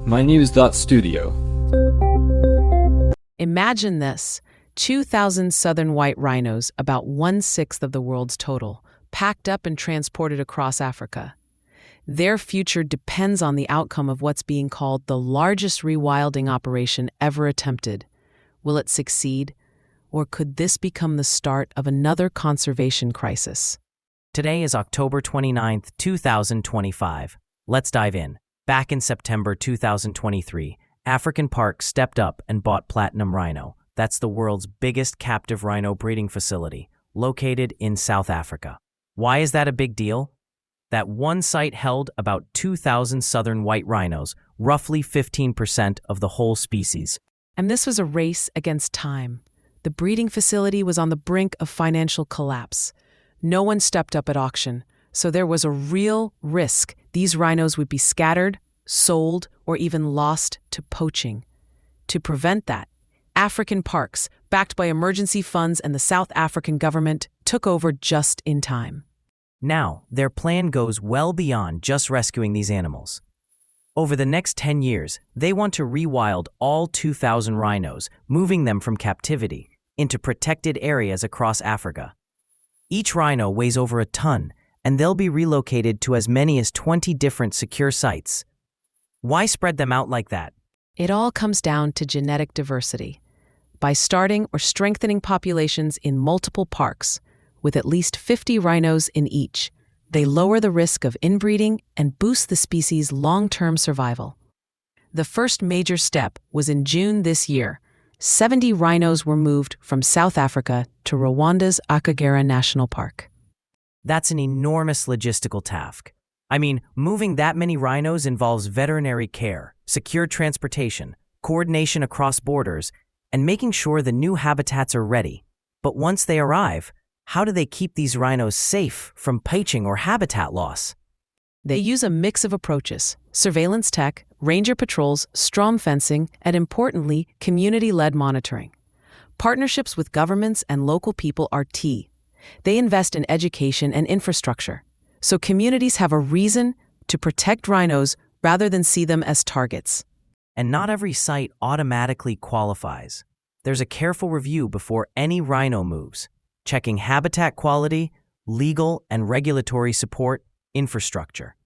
mynews.studio. Imagine this: 2,000 southern white rhinos, about 1/6 of the world's total, packed up and transported across Africa. Their future depends on the outcome of what's being called the largest rewilding operation ever attempted. Will it succeed? Or could this become the start of another conservation crisis? Today is October 29th, 2025. Let's dive in. Back in September 2023, African Park stepped up and bought Platinum Rhino. That's the world's biggest captive rhino breeding facility, located in South Africa. Why is that a big deal? That one site held about 2,000 southern white rhinos, roughly 15% of the whole species. And this was a race against time. The breeding facility was on the brink of financial collapse. No one stepped up at auction, so there was a real risk these rhinos would be scattered, sold, or even lost to poaching. To prevent that, African Parks, backed by emergency funds and the South African government, took over just in time. Now, their plan goes well beyond just rescuing these animals. Over the next 10 years, they want to rewild all 2,000 rhinos, moving them from captivity into protected areas across Africa. Each rhino weighs over a ton, and they'll be relocated to as many as 20 different secure sites. Why spread them out like that? It all comes down to genetic diversity. By starting or strengthening populations in multiple parks, with at least 50 rhinos in each, they lower the risk of inbreeding and boost the species' long-term survival. The first major step was in June this year. 70 rhinos were moved from South Africa to Rwanda's Akagera National Park. That's an enormous logistical task. I mean, moving that many rhinos involves veterinary care, secure transportation, coordination across borders, and making sure the new habitats are ready. But once they arrive, how do they keep these rhinos safe from poaching or habitat loss? They use a mix of approaches: surveillance tech, ranger patrols, storm fencing, and importantly, community-led monitoring. Partnerships with governments and local people are key. They invest in education and infrastructure, so communities have a reason to protect rhinos rather than see them as targets. And not every site automatically qualifies. There's a careful review before any rhino moves, checking habitat quality, legal and regulatory support, infrastructure.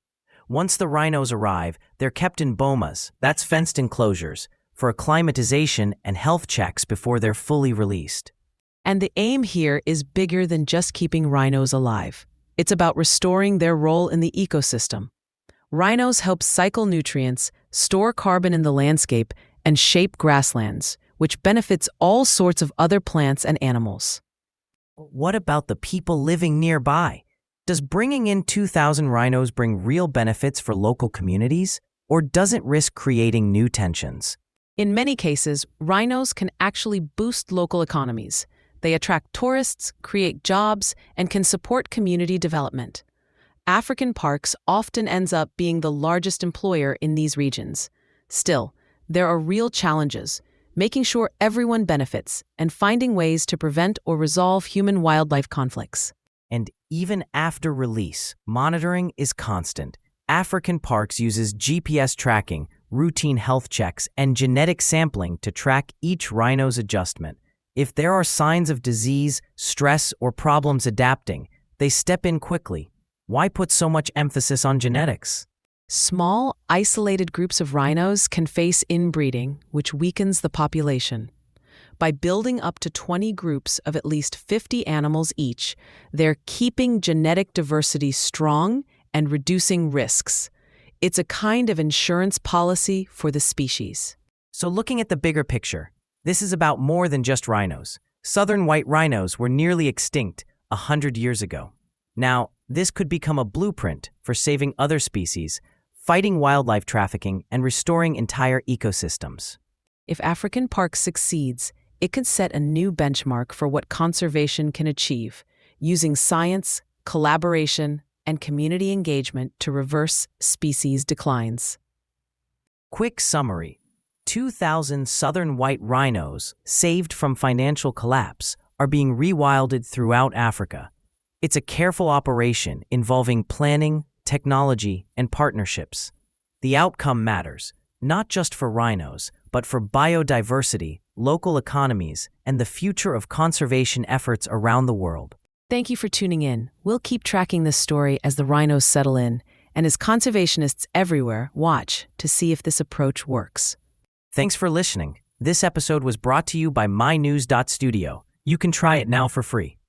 Once the rhinos arrive, they're kept in bomas, that's fenced enclosures, for acclimatization and health checks before they're fully released. And the aim here is bigger than just keeping rhinos alive. It's about restoring their role in the ecosystem. Rhinos help cycle nutrients, store carbon in the landscape, and shape grasslands, which benefits all sorts of other plants and animals. What about the people living nearby? Does bringing in 2,000 rhinos bring real benefits for local communities, or does it risk creating new tensions? In many cases, rhinos can actually boost local economies. They attract tourists, create jobs, and can support community development. African Parks often ends up being the largest employer in these regions. Still, there are real challenges: making sure everyone benefits and finding ways to prevent or resolve human-wildlife conflicts. And even after release, monitoring is constant. African Parks uses GPS tracking, routine health checks, and genetic sampling to track each rhino's adjustment. If there are signs of disease, stress, or problems adapting, they step in quickly. Why put so much emphasis on genetics? Small, isolated groups of rhinos can face inbreeding, which weakens the population. By building up to 20 groups of at least 50 animals each, they're keeping genetic diversity strong and reducing risks. It's a kind of insurance policy for the species. So looking at the bigger picture, this is about more than just rhinos. Southern white rhinos were nearly extinct 100 years ago. Now, this could become a blueprint for saving other species, fighting wildlife trafficking, and restoring entire ecosystems. If African Park succeeds, it could set a new benchmark for what conservation can achieve, using science, collaboration, and community engagement to reverse species declines. Quick summary: 2,000 southern white rhinos, saved from financial collapse, are being rewilded throughout Africa. It's a careful operation involving planning, technology, and partnerships. The outcome matters. not just for rhinos, but for biodiversity, local economies, and the future of conservation efforts around the world. Thank you for tuning in. We'll keep tracking this story as the rhinos settle in, and as conservationists everywhere watch to see if this approach works. Thanks for listening. This episode was brought to you by mynews.studio. You can try it now for free.